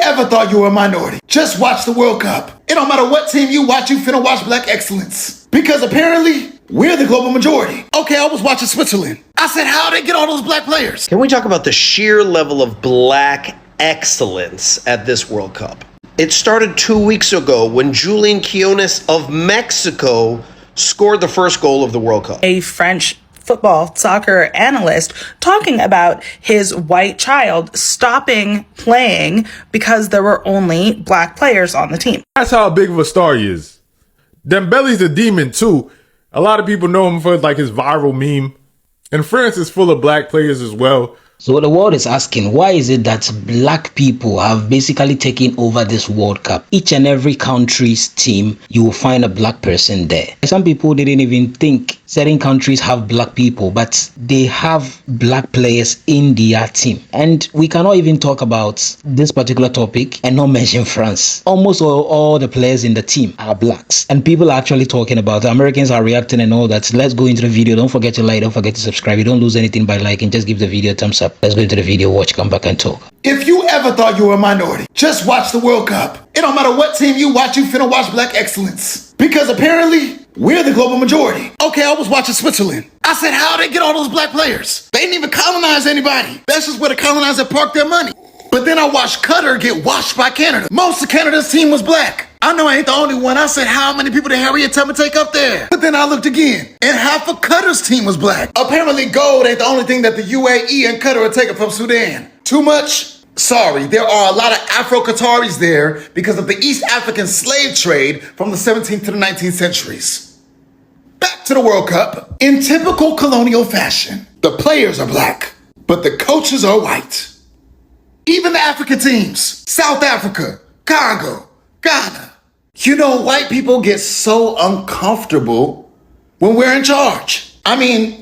ever thought you were a minority, just watch the World Cup. It don't matter what team you watch, you finna watch black excellence. Because apparently, we're the global majority. Okay, I was watching Switzerland. I said, how'd they get all those black players? Can we talk about the sheer level of black excellence at this World Cup? It started 2 weeks ago when Julian Quinones of Mexico scored the first goal of the World Cup. A French soccer analyst talking about his white child stopping playing because there were only black players on the team. That's how big of a star he is. Dembele's a demon too. A lot of people know him for like his viral meme. And France is full of black players as well. So the world is asking, why is it that black people have basically taken over this World Cup? Each and every country's team, you will find a black person there. Some people didn't even think certain countries have black people, but they have black players in their team. And we cannot even talk about this particular topic and not mention France. Almost all the players in the team are blacks. And people are actually talking about it. Americans are reacting and all that. Let's go into the video. Don't forget to like, don't forget to subscribe. You don't lose anything by liking. Just give the video a thumbs up. Let's go into the video, watch, come back and talk. If you ever thought you were a minority, just watch the World Cup. It don't matter what team you watch, you finna watch black excellence. Because apparently, we're the global majority. Okay, I was watching Switzerland. I said, how'd they get all those black players? They didn't even colonize anybody. That's just where the colonizers parked their money. But then I watched Qatar get washed by Canada. Most of Canada's team was black. I know I ain't the only one. I said, how many people did Harriet Tubman take up there? But then I looked again, and half of Qatar's team was black. Apparently gold ain't the only thing that the UAE and Qatar are taking from Sudan. Too much? Sorry, there are a lot of Afro-Qataris there because of the East African slave trade from the 17th to the 19th centuries. Back to the World Cup. In typical colonial fashion, the players are black, but the coaches are white. Even the African teams, South Africa, Congo, Ghana. You know, white people get so uncomfortable when we're in charge. I mean,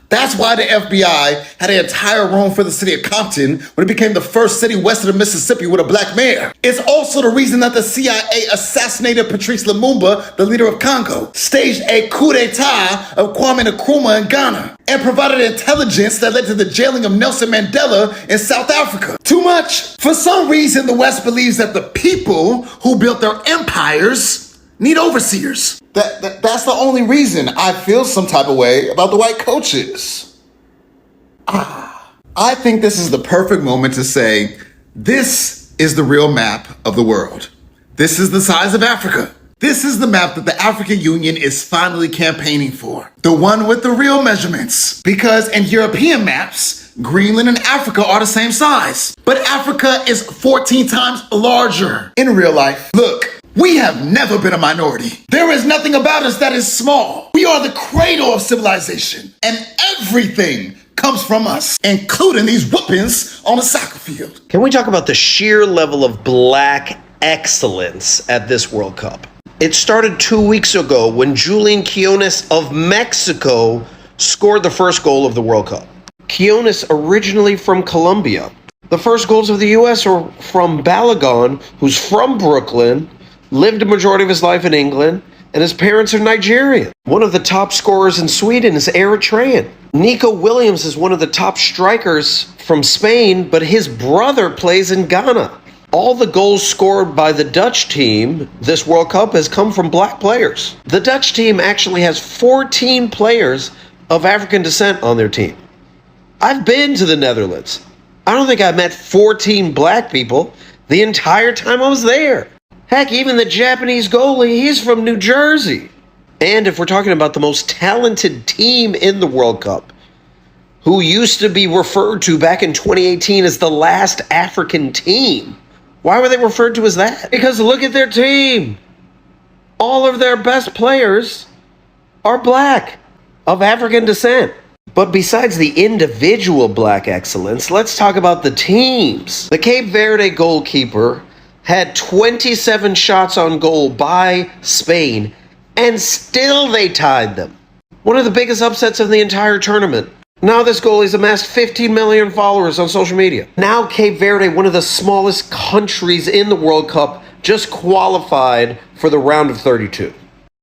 that's why the FBI had an entire room for the city of Compton when it became the first city west of the Mississippi with a black mayor. It's also the reason that the CIA assassinated Patrice Lumumba, the leader of Congo, staged a coup d'etat of Kwame Nkrumah in Ghana, and provided intelligence that led to the jailing of Nelson Mandela in South Africa. Too much? For some reason, the West believes that the people who built their empires need overseers. That's the only reason I feel some type of way about the white coaches. I think this is the perfect moment to say, this is the real map of the world. This is the size of Africa. This is the map that the African Union is finally campaigning for. The one with the real measurements. Because in European maps, Greenland and Africa are the same size. But Africa is 14 times larger in real life. Look. We have never been a minority. There is nothing about us that is small. We are the cradle of civilization, and everything comes from us, including these whoopings on the soccer field. Can we talk about the sheer level of black excellence at this World Cup? It started 2 weeks ago when Julian Quinones of Mexico scored the first goal of the World Cup. Quinones originally from Colombia. The first goals of the U.S. are from Balogun, who's from Brooklyn, lived a majority of his life in England, and his parents are Nigerian. One of the top scorers in Sweden is Eritrean. Nico Williams is one of the top strikers from Spain, but his brother plays in Ghana. All the goals scored by the Dutch team this World Cup has come from black players. The Dutch team actually has 14 players of African descent on their team. I've been to the Netherlands. I don't think I met 14 black people the entire time I was there. Heck, even the Japanese goalie, he's from New Jersey. And if we're talking about the most talented team in the World Cup, who used to be referred to back in 2018 as the last African team, why were they referred to as that? Because look at their team. All of their best players are black, of African descent. But besides the individual black excellence, let's talk about the teams. The Cape Verde goalkeeper had 27 shots on goal by Spain, and still they tied them. One of the biggest upsets of the entire tournament. Now this goalie's amassed 15 million followers on social media. Now Cape Verde, one of the smallest countries in the World Cup, just qualified for the round of 32.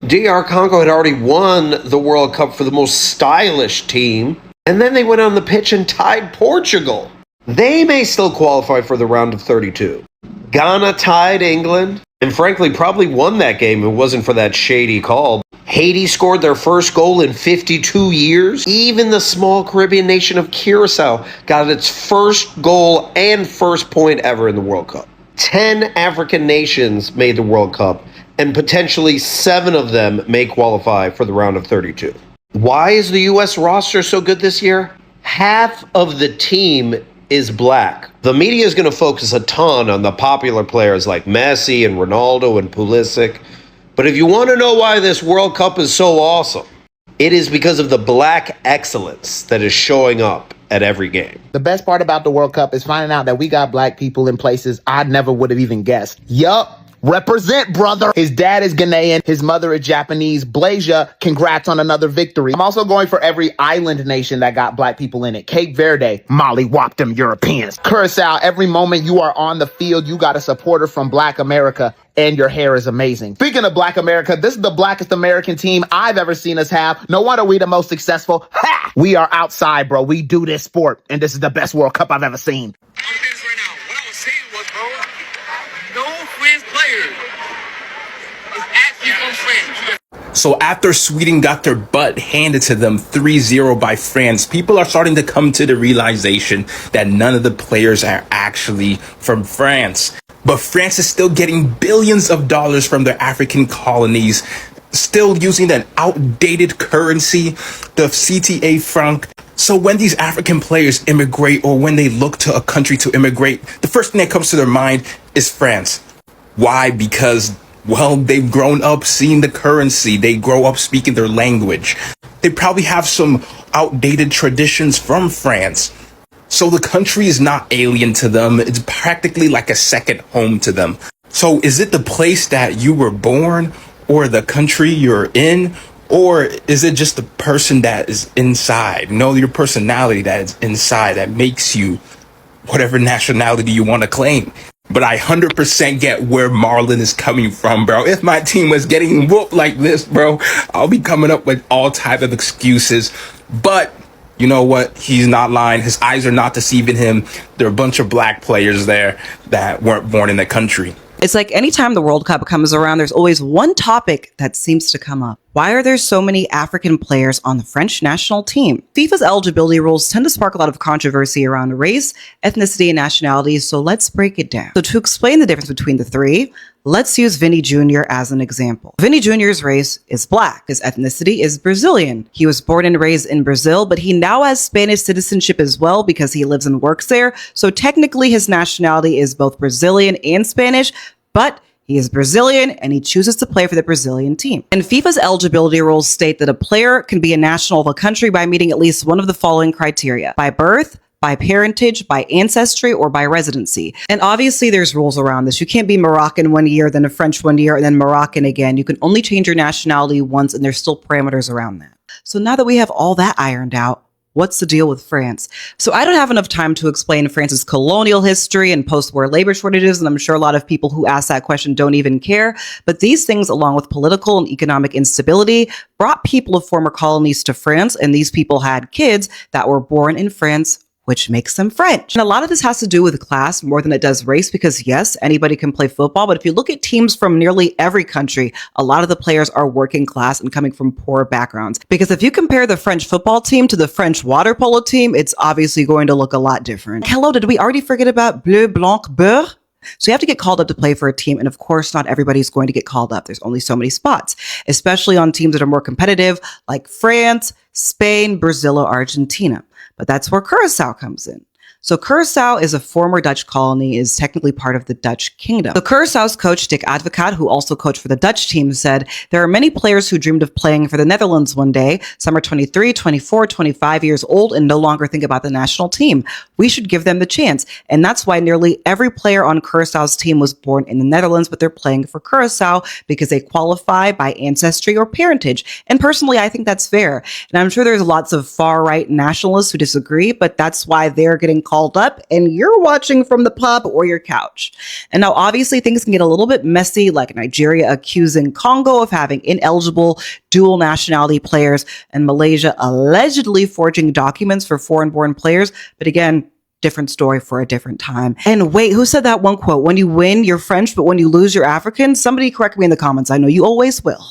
DR Congo had already won the World Cup for the most stylish team, and then they went on the pitch and tied Portugal. They may still qualify for the round of 32. Ghana tied England, and frankly probably won that game if it wasn't for that shady call. Haiti scored their first goal in 52 years. Even the small Caribbean nation of Curacao got its first goal and first point ever in the World Cup. 10 African nations made the World Cup, and potentially 7 of them may qualify for the round of 32. Why is the U.S. roster so good this year? Half of the team is black. The media is going to focus a ton on the popular players like Messi and Ronaldo and Pulisic. But if you want to know why this World Cup is so awesome, it is because of the black excellence that is showing up at every game. The best part about the World Cup is finding out that we got black people in places I never would have even guessed. Yup. Represent, brother. His dad is Ghanaian. His mother is Japanese. Blasia, congrats on another victory. I'm also going for every island nation that got black people in it. Cape Verde, Molly whopped them Europeans. Curacao, every moment you are on the field, you got a supporter from Black America, and your hair is amazing. Speaking of Black America, this is the blackest American team I've ever seen us have. No wonder we the most successful. Ha! We are outside, bro. We do this sport, and this is the best World Cup I've ever seen. What I was saying was, bro, no French players is actually from France. So after Sweden got their butt handed to them 3-0 by France, people are starting to come to the realization that none of the players are actually from France. But France is still getting billions of dollars from their African colonies, still using that outdated currency, the CTA franc. So when these African players immigrate, or when they look to a country to immigrate, the first thing that comes to their mind is France. Why? Because, well, they've grown up seeing the currency. They grow up speaking their language. They probably have some outdated traditions from France. So the country is not alien to them. It's practically like a second home to them. So is it the place that you were born, or the country you're in? Or is it just the person that is inside? Your personality that is inside that makes you whatever nationality you want to claim. But I 100% get where Marlon is coming from, bro. If my team was getting whooped like this, bro, I'll be coming up with all type of excuses. But you know what? He's not lying. His eyes are not deceiving him. There are a bunch of black players there that weren't born in the country. It's like anytime the World Cup comes around, there's always one topic that seems to come up. Why are there so many African players on the French national team? FIFA's eligibility rules tend to spark a lot of controversy around race, ethnicity, and nationality, so let's break it down. So to explain the difference between the three, let's use Vinny Jr. as an example. Vinny Jr.'s race is black. His ethnicity is Brazilian. He was born and raised in Brazil, but he now has Spanish citizenship as well because he lives and works there. So technically his nationality is both Brazilian and Spanish, but he is Brazilian and he chooses to play for the Brazilian team. And FIFA's eligibility rules state that a player can be a national of a country by meeting at least one of the following criteria: by birth, by parentage, by ancestry, or by residency. And obviously there's rules around this. You can't be Moroccan one year, then a French one year, and then Moroccan again. You can only change your nationality once, and there's still parameters around that. So now that we have all that ironed out, what's the deal with France? So I don't have enough time to explain France's colonial history and post-war labor shortages, and I'm sure a lot of people who ask that question don't even care. But these things, along with political and economic instability, brought people of former colonies to France, and these people had kids that were born in France, which makes them French. And a lot of this has to do with class more than it does race, because yes, anybody can play football, but if you look at teams from nearly every country, a lot of the players are working class and coming from poor backgrounds. Because if you compare the French football team to the French water polo team, it's obviously going to look a lot different. Hello, did we already forget about bleu, blanc, beurre? So you have to get called up to play for a team. And of course, not everybody's going to get called up. There's only so many spots, especially on teams that are more competitive like France, Spain, Brazil, or Argentina. But that's where Curacao comes in. So Curacao is a former Dutch colony, is technically part of the Dutch kingdom. So Curaçao's coach, Dick Advocaat, who also coached for the Dutch team, said, there are many players who dreamed of playing for the Netherlands one day. Some are 23, 24, 25 years old and no longer think about the national team. We should give them the chance. And that's why nearly every player on Curaçao's team was born in the Netherlands, but they're playing for Curacao because they qualify by ancestry or parentage. And personally, I think that's fair. And I'm sure there's lots of far-right nationalists who disagree, but that's why they're getting called up and you're watching from the pub or your couch. And now obviously things can get a little bit messy, like Nigeria accusing Congo of having ineligible dual nationality players and Malaysia allegedly forging documents for foreign-born players. But again, different story for a different time. And wait, who said that one quote? When you win, you're French, but when you lose, you're African? Somebody correct me in the comments. I know you always will.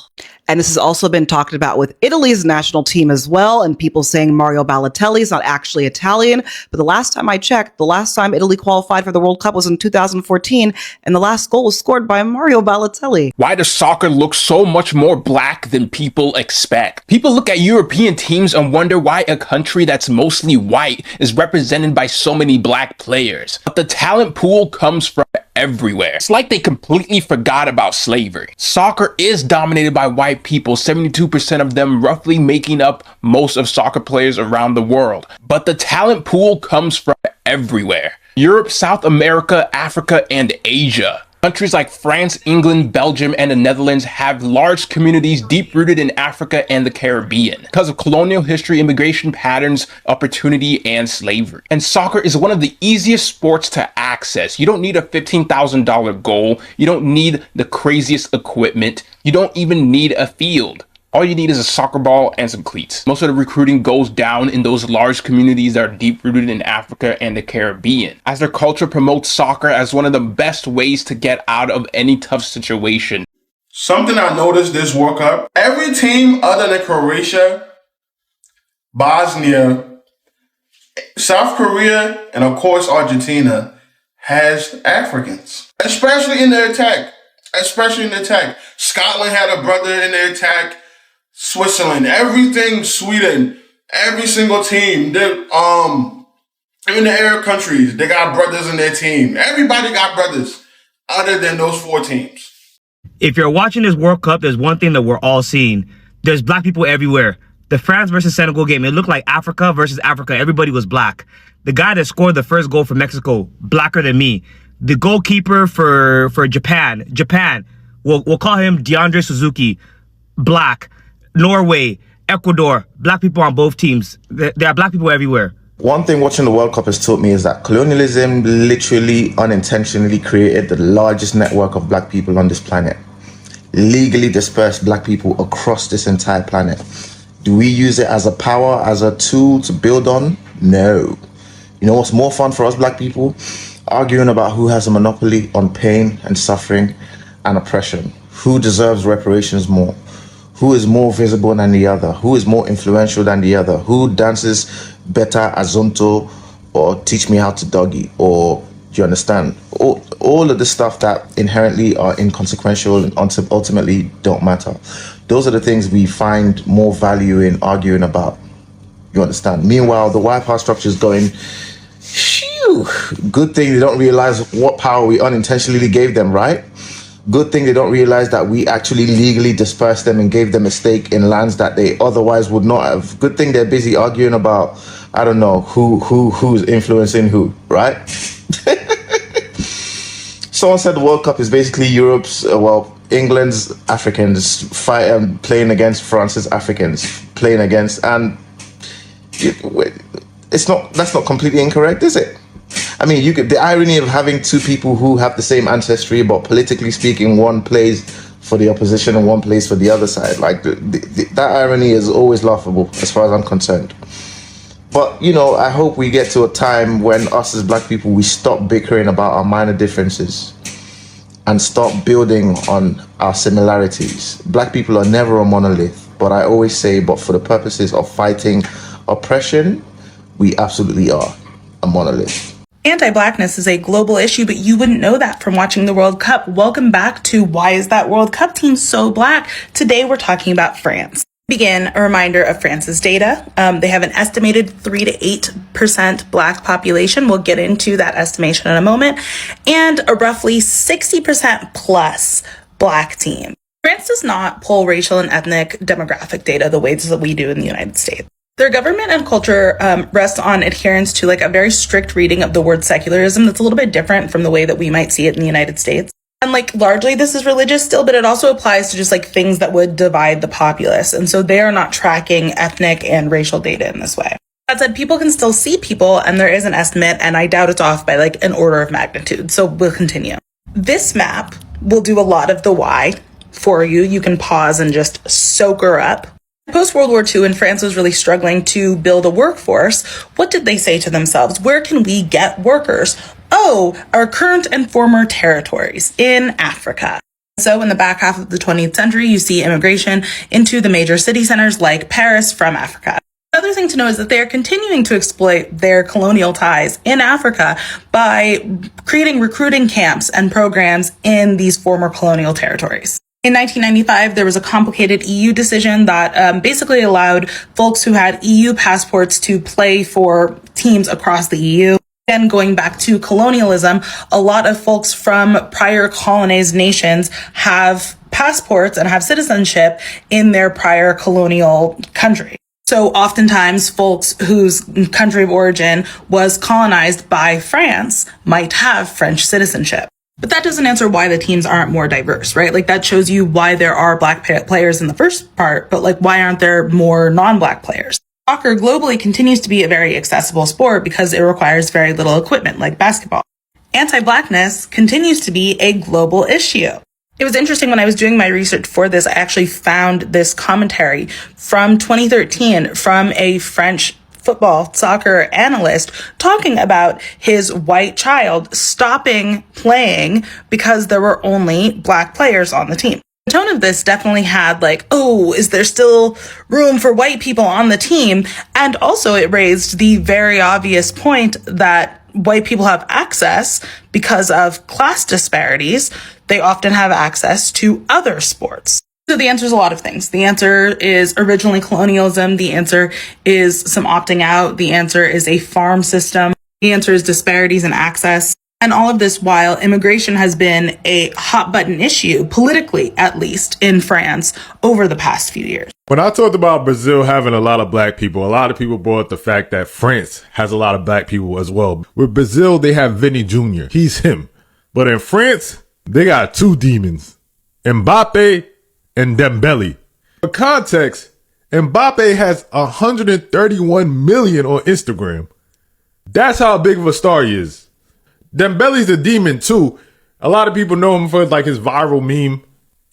And this has also been talked about with Italy's national team as well, and people saying Mario Balotelli is not actually Italian. But the last time I checked, the last time Italy qualified for the World Cup was in 2014, and the last goal was scored by Mario Balotelli. Why does soccer look so much more black than people expect? People look at European teams and wonder why a country that's mostly white is represented by so many black players. But the talent pool comes from everywhere. It's like they completely forgot about slavery. Soccer is dominated by white people, 72% of them roughly making up most of soccer players around the world. But the talent pool comes from everywhere. Europe, South America, Africa, and Asia. Countries like France, England, Belgium, and the Netherlands have large communities deep-rooted in Africa and the Caribbean because of colonial history, immigration patterns, opportunity, and slavery. And soccer is one of the easiest sports to access. You don't need a $15,000 goal. You don't need the craziest equipment. You don't even need a field. All you need is a soccer ball and some cleats. Most of the recruiting goes down in those large communities that are deep-rooted in Africa and the Caribbean, as their culture promotes soccer as one of the best ways to get out of any tough situation. Something I noticed this World Cup, every team other than Croatia, Bosnia, South Korea, and of course Argentina has Africans, especially in the attack. Scotland had a brother in the attack. Switzerland, everything, Sweden, every single team, even the Arab countries, they got brothers in their team. Everybody got brothers other than those 4 teams. If you're watching this World Cup, there's one thing that we're all seeing. There's black people everywhere. The France versus Senegal game, it looked like Africa versus Africa. Everybody was black. The guy that scored the first goal for Mexico, blacker than me. The goalkeeper for Japan, we'll call him DeAndre Suzuki, black. Norway, Ecuador, black people on both teams. There are black people everywhere. One thing watching the World Cup has taught me is that colonialism literally unintentionally created the largest network of black people on this planet. Legally dispersed black people across this entire planet. Do we use it as a power, as a tool to build on? No. You know what's more fun for us black people? Arguing about who has a monopoly on pain and suffering and oppression. Who deserves reparations more? Who is more visible than the other? Who is more influential than the other? Who dances better azonto or teach me how to doggy? Or do you understand? All of the stuff that inherently are inconsequential and ultimately don't matter. Those are the things we find more value in arguing about. You understand? Meanwhile, the white power structure is going, phew, good thing they don't realize what power we unintentionally gave them, right? Good thing they don't realize that we actually legally dispersed them and gave them a stake in lands that they otherwise would not have. Good thing they're busy arguing about, I don't know, who's influencing who, right? Someone said the World Cup is basically Europe's, England's Africans playing against France's Africans playing against, and that's not completely incorrect, is it? I mean, the irony of having 2 people who have the same ancestry, but politically speaking, one plays for the opposition and one plays for the other side. Like that irony is always laughable as far as I'm concerned. But, you know, I hope we get to a time when us as black people, we stop bickering about our minor differences and stop building on our similarities. Black people are never a monolith, but I always say, but for the purposes of fighting oppression, we absolutely are a monolith. Anti-blackness is a global issue, but you wouldn't know that from watching the World Cup. Welcome back to Why Is That World Cup Team So Black? Today we're talking about France. Begin a reminder of France's data. They have an estimated 3 to 8% black population. We'll get into that estimation in a moment. And a roughly 60% plus black team. France does not pull racial and ethnic demographic data the ways that we do in the United States. Their government and culture rests on adherence to like a very strict reading of the word secularism that's a little bit different from the way that we might see it in the United States. And like largely this is religious still, but it also applies to just like things that would divide the populace. And so they are not tracking ethnic and racial data in this way. That said, people can still see people and there is an estimate, and I doubt it's off by like an order of magnitude. So we'll continue. This map will do a lot of the why for you. You can pause and just soak her up. Post-World War II, when France was really struggling to build a workforce, what did they say to themselves? Where can we get workers? Oh, our current and former territories in Africa. So in the back half of the 20th century, you see immigration into the major city centers like Paris from Africa. Another thing to know is that they are continuing to exploit their colonial ties in Africa by creating recruiting camps and programs in these former colonial territories. In 1995, there was a complicated EU decision that basically allowed folks who had EU passports to play for teams across the EU. Again, going back to colonialism, a lot of folks from prior colonized nations have passports and have citizenship in their prior colonial country. So oftentimes folks whose country of origin was colonized by France might have French citizenship. But that doesn't answer why the teams aren't more diverse, right? Like that shows you why there are black players in the first part, but like why aren't there more non-black players? Soccer globally continues to be a very accessible sport because it requires very little equipment like basketball. Anti-blackness continues to be a global issue. It was interesting when I was doing my research for this, I actually found this commentary from 2013 from a French soccer analyst talking about his white child stopping playing because there were only black players on the team. The tone of this definitely had like, oh, is there still room for white people on the team? And also it raised the very obvious point that white people have access because of class disparities. They often have access to other sports. So the answer is a lot of things. The answer is originally colonialism. The answer is some opting out. The answer is a farm system. The answer is disparities in access. And all of this while immigration has been a hot button issue, politically at least, in France over the past few years. When I talked about Brazil having a lot of black people, a lot of people brought up the fact that France has a lot of black people as well. With Brazil, they have Vinny Jr. He's him. But in France, they got two demons, Mbappe and Dembele. For context, Mbappe has 131 million on Instagram. That's how big of a star he is. Dembele's a demon too. A lot of people know him for like his viral meme.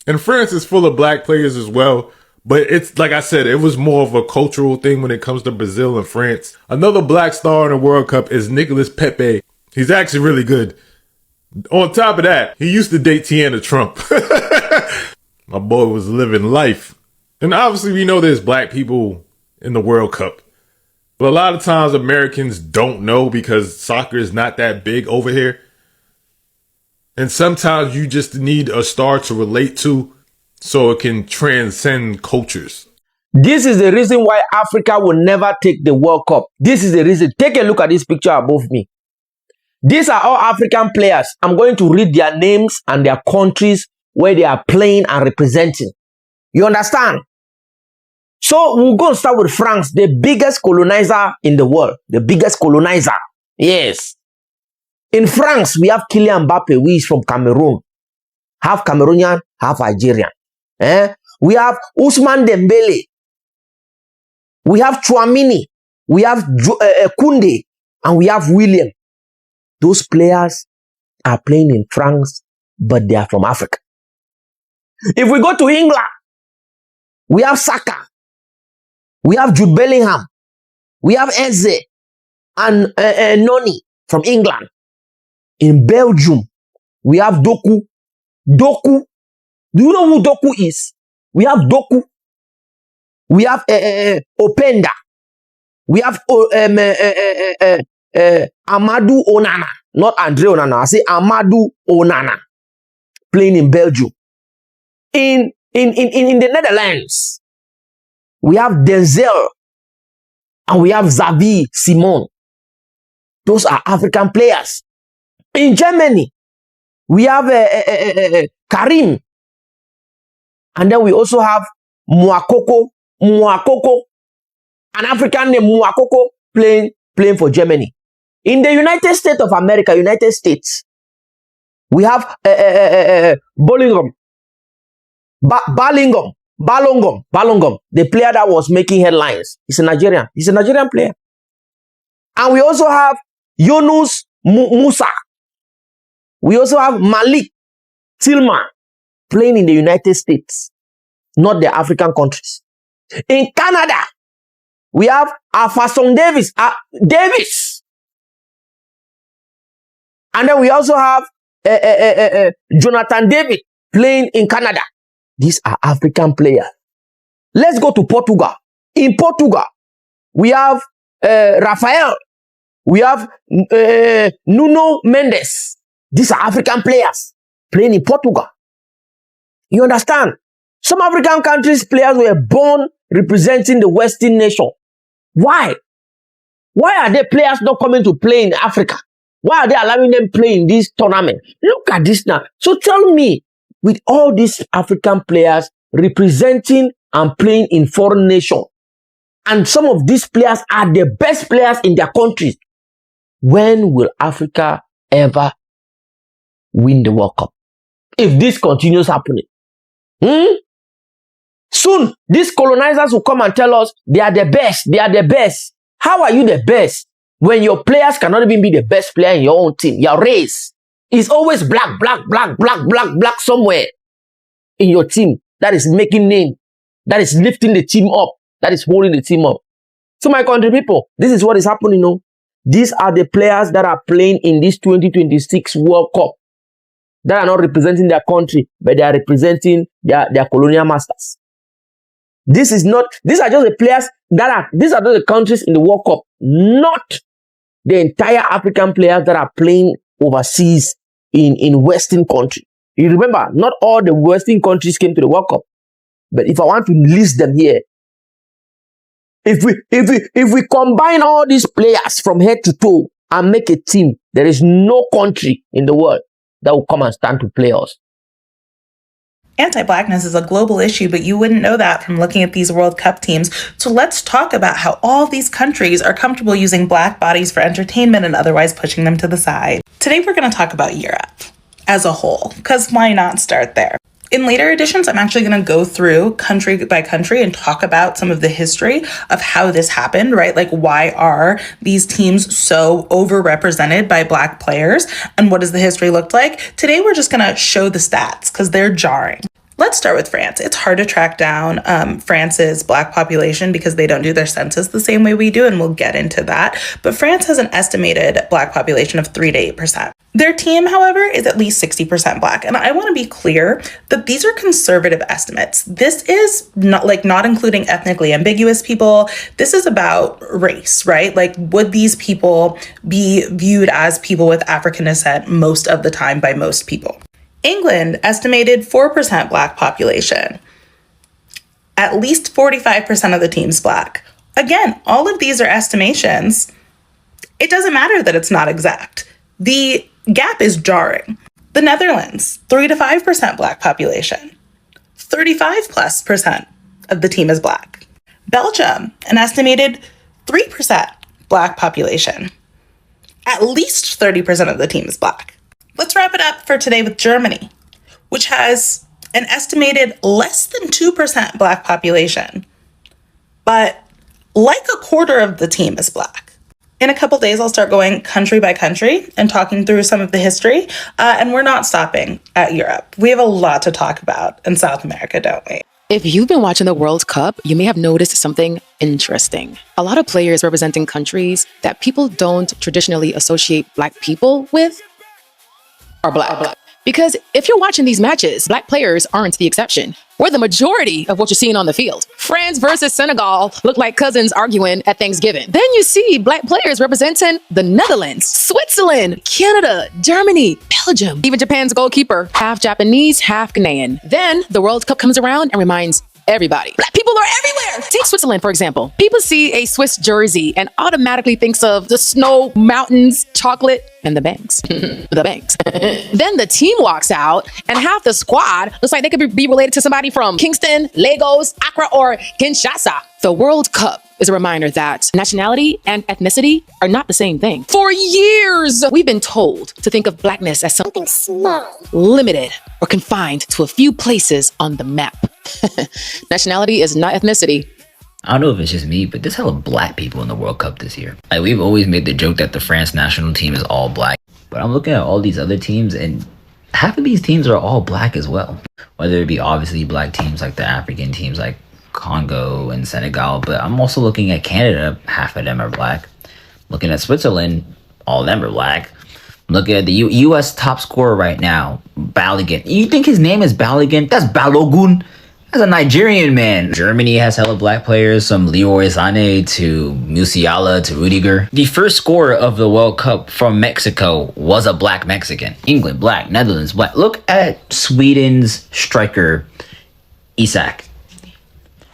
And France is full of black players as well. But it's like I said, it was more of a cultural thing when it comes to Brazil and France. Another black star in the World Cup is Nicolas Pepe. He's actually really good. On top of that, he used to date Tiana Trump. My boy was living life. And obviously we know there's black people in the World Cup. But a lot of times Americans don't know because soccer is not that big over here. And sometimes you just need a star to relate to so it can transcend cultures. This is the reason why Africa will never take the World Cup. This is the reason. Take a look at this picture above me. These are all African players. I'm going to read their names and their countries where they are playing and representing. You understand? So we'll go and start with France, the biggest colonizer in the world. The biggest colonizer. Yes. In France, we have Kylian Mbappe, who is from Cameroon. Half Cameroonian, half Algerian. We have Ousmane Dembele. We have Chouamini. We have Koundé. And we have William. Those players are playing in France, but they are from Africa. If we go to England, we have Saka. We have Jude Bellingham. We have Eze and Noni from England. In Belgium, we have Doku. Doku. Do you know who Doku is? We have Doku. We have Openda. We have Amadou Onana. Not Andre Onana. I say Amadou Onana. Playing in Belgium. In the Netherlands, we have Denzel and we have Xavi Simon. Those are African players. In Germany, we have Karim. And then we also have Mwakoko, an African named Mwakoko playing for Germany. In the United States of America, United States, we have Balingom, the player that was making headlines. He's a Nigerian. He's a Nigerian player. And we also have Yunus Musa. We also have Malik Tillman playing in the United States, not the African countries. In Canada, we have Alphason Davis. And then we also have Jonathan David playing in Canada. These are African players. Let's go to Portugal. In Portugal, we have Rafael. We have Nuno Mendes. These are African players playing in Portugal. You understand? Some African countries' players were born representing the Western nation. Why? Why are their players not coming to play in Africa? Why are they allowing them play in this tournament? Look at this now. So tell me, with all these African players representing and playing in foreign nations, and some of these players are the best players in their countries, when will Africa ever win the World Cup? If this continues happening. Soon, these colonizers will come and tell us they are the best. They are the best. How are you the best when your players cannot even be the best player in your own team? Your race is always black somewhere in your team that is making name, that is lifting the team up, that is holding the team up. So my country people, this is what is happening now. These are the players that are playing in this 2026 World Cup that are not representing their country, but they are representing their colonial masters. These are just the players these are just the countries in the World Cup, not the entire African players that are playing overseas in Western countries. You remember, not all the Western countries came to the World Cup. But if I want to list them here, if we combine all these players from head to toe and make a team, there is no country in the world that will come and stand to play us. Anti-Blackness is a global issue, but you wouldn't know that from looking at these World Cup teams. So let's talk about how all these countries are comfortable using Black bodies for entertainment and otherwise pushing them to the side. Today, we're going to talk about Europe as a whole, because why not start there? In later editions, I'm actually going to go through country by country and talk about some of the history of how this happened, right? Like, why are these teams so overrepresented by Black players? And what does the history look like? Today, we're just going to show the stats because they're jarring. Let's start with France. It's hard to track down France's Black population because they don't do their census the same way we do, and we'll get into that. But France has an estimated Black population of 3 to 8%. Their team, however, is at least 60% Black. And I want to be clear that these are conservative estimates. This is not including ethnically ambiguous people. This is about race, right? Like, would these people be viewed as people with African descent most of the time by most people? England estimated 4% Black population. At least 45% of the team's Black. Again, all of these are estimations. It doesn't matter that it's not exact. The gap is jarring. The Netherlands, 3 to 5% Black population. 35+% of the team is Black. Belgium, an estimated 3% Black population. At least 30% of the team is Black. Let's wrap it up for today with Germany, which has an estimated less than 2% Black population, but like a quarter of the team is Black. In a couple days, I'll start going country by country and talking through some of the history, and we're not stopping at Europe. We have a lot to talk about in South America, don't we? If you've been watching the World Cup, you may have noticed something interesting. A lot of players representing countries that people don't traditionally associate Black people with are Black. Because if you're watching these matches, Black players aren't the exception. We're the majority of what you're seeing on the field. France versus Senegal look like cousins arguing at Thanksgiving. Then you see Black players representing the Netherlands, Switzerland, Canada, Germany, Belgium, even Japan's goalkeeper, half Japanese, half Ghanaian. Then the World Cup comes around and reminds everybody. Black people are everywhere. Take Switzerland, for example. People see a Swiss jersey and automatically thinks of the snow, mountains, chocolate, and the banks. The banks. Then the team walks out and half the squad looks like they could be related to somebody from Kingston, Lagos, Accra, or Kinshasa. The World Cup is a reminder that nationality and ethnicity are not the same thing. For years, we've been told to think of Blackness as something small, limited, or confined to a few places on the map. Nationality is not ethnicity. I don't know if it's just me, but there's hella Black people in the World Cup this year. Like, we've always made the joke that the France national team is all Black. But I'm looking at all these other teams, and half of these teams are all Black as well. Whether it be obviously Black teams like the African teams like Congo and Senegal, but I'm also looking at Canada. Half of them are black. Looking at Switzerland, all of them are black. Looking at the U.S. top scorer right now, Balogun. You think his name is Balogun? That's Balogun. That's a Nigerian man. Germany has hella black players, from Leroy Sané to Musiala to Rudiger. The first scorer of the World Cup from Mexico was a black Mexican. England, black. Netherlands, black. Look at Sweden's striker, Isak.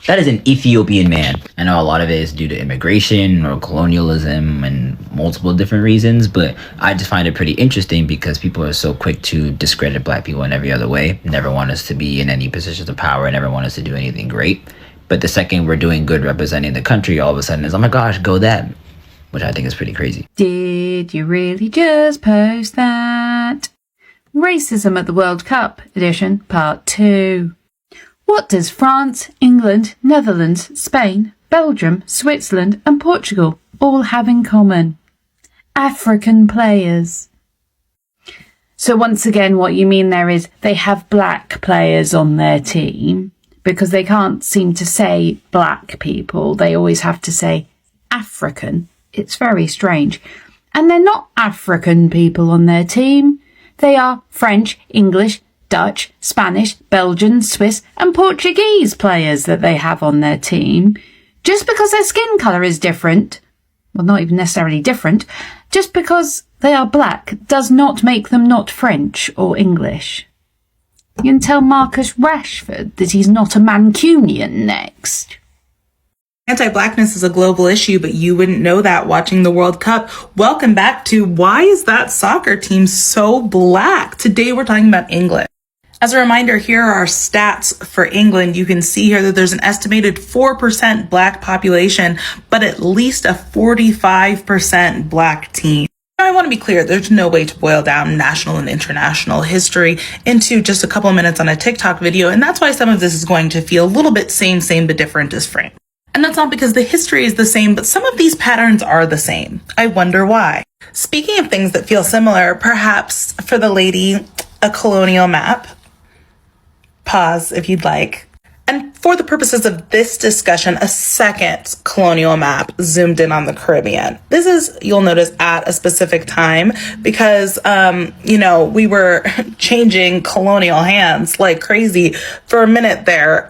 That is an Ethiopian man. I know a lot of it is due to immigration or colonialism and multiple different reasons, but I just find it pretty interesting because people are so quick to discredit black people in every other way. Never want us to be in any positions of power, never want us to do anything great. But the second we're doing good representing the country, all of a sudden it's, oh my gosh, go them, which I think is pretty crazy. Did you really just post that? Racism at the World Cup edition, part 2. What does France, England, Netherlands, Spain, Belgium, Switzerland and Portugal all have in common? African players. So once again, what you mean there is they have black players on their team because they can't seem to say black people. They always have to say African. It's very strange. And they're not African people on their team. They are French, English, Dutch, Spanish, Belgian, Swiss and Portuguese players that they have on their team. Just because their skin colour is different, well, not even necessarily different, just because they are black does not make them not French or English. You can tell Marcus Rashford that he's not a Mancunian next. Anti-blackness is a global issue, but you wouldn't know that watching the World Cup. Welcome back to Why is that soccer team so black? Today we're talking about England. As a reminder, here are our stats for England. You can see here that there's an estimated 4% black population, but at least a 45% black team. I want to be clear, there's no way to boil down national and international history into just a couple of minutes on a TikTok video, and that's why some of this is going to feel a little bit same but different as framed. And that's not because the history is the same, but some of these patterns are the same. I wonder why. Speaking of things that feel similar, perhaps for the lady, a colonial map. Pause if you'd like. And for the purposes of this discussion, a second colonial map zoomed in on the Caribbean. This is, you'll notice, at a specific time because, we were changing colonial hands like crazy for a minute there.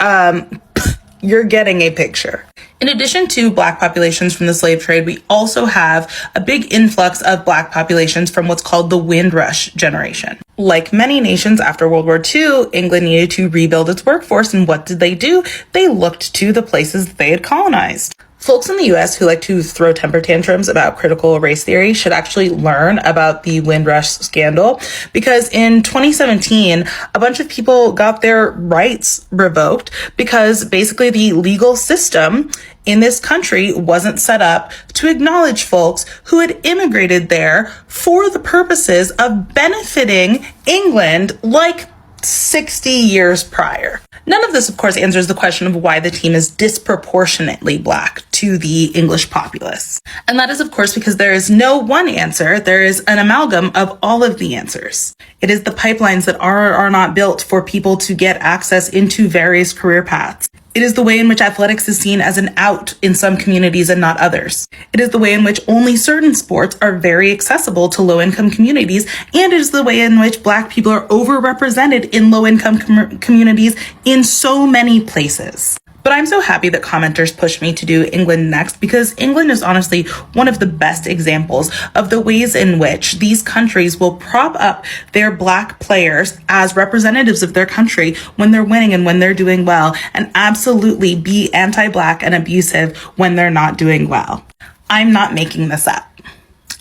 You're getting a picture. In addition to black populations from the slave trade, we also have a big influx of black populations from what's called the Windrush generation. Like many nations after World War II, England needed to rebuild its workforce, and what did they do? They looked to the places that they had colonized. Folks in the US who like to throw temper tantrums about critical race theory should actually learn about the Windrush scandal, because in 2017, a bunch of people got their rights revoked because basically the legal system in this country wasn't set up to acknowledge folks who had immigrated there for the purposes of benefiting England like 60 years prior. None of this, of course, answers the question of why the team is disproportionately black to the English populace. And that is, of course, because there is no one answer. There is an amalgam of all of the answers. It is the pipelines that are or are not built for people to get access into various career paths. It is the way in which athletics is seen as an out in some communities and not others. It is the way in which only certain sports are very accessible to low-income communities, and it is the way in which Black people are overrepresented in low-income communities in so many places. But I'm so happy that commenters pushed me to do England next, because England is honestly one of the best examples of the ways in which these countries will prop up their Black players as representatives of their country when they're winning and when they're doing well, and absolutely be anti-Black and abusive when they're not doing well. I'm not making this up.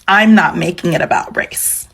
I'm not making it about race.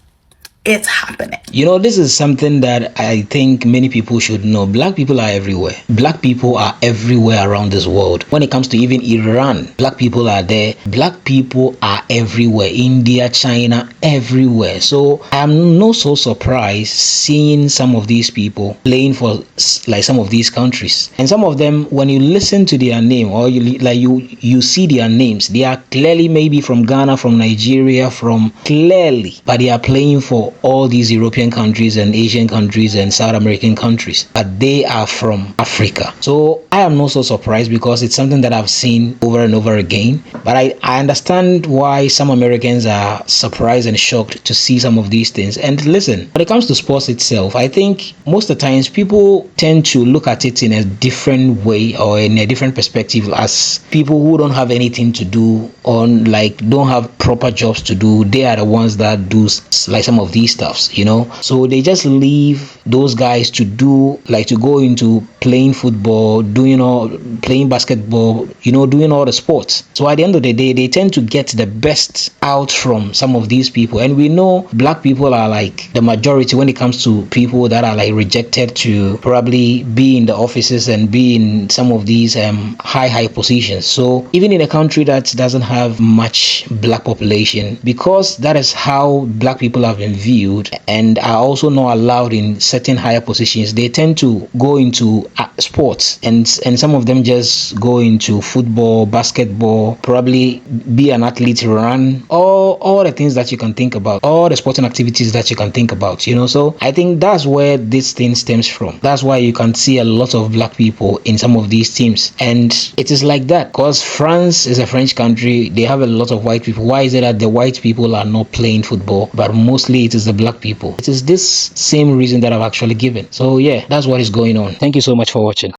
It's happening. You know, this is something that I think many people should know. Black people are everywhere. Black people are everywhere around this world. When it comes to even Iran, black people are there. Black people are everywhere. India, China, everywhere. So I'm not so surprised seeing some of these people playing for like some of these countries. And some of them, when you listen to their name or you see their names, they are clearly maybe from Ghana, from Nigeria, but they are playing for all these European countries and Asian countries and South American countries, but they are from Africa. So I am not so surprised because it's something that I've seen over and over again. But I understand why some Americans are surprised and shocked to see some of these things. And listen, when it comes to sports itself, I think most of the times people tend to look at it in a different way or in a different perspective as people who don't have anything to do or like don't have proper jobs to do. They are the ones that do like some of these stuffs, you know. So they just leave those guys to do like to go into playing football, playing basketball, you know, doing all the sports. So at the end of the day, they tend to get the best out from some of these people. And we know black people are like the majority when it comes to people that are like rejected to probably be in the offices and be in some of these high positions. So even in a country that doesn't have much black population, because that is how black people have been viewed and are also not allowed in certain higher positions, they tend to go into sports, and some of them just go into football, basketball, probably be an athlete, run, all the things that you can think about, all the sporting activities that you can think about, you know. So I think that's where this thing stems from. That's why you can see a lot of black people in some of these teams, and it is like that because France is a French country. They have a lot of white people. Why is it that the white people are not playing football, but mostly it is the black people? It is this same reason that I've actually given. So yeah, that's what is going on. Thank you so much for watching.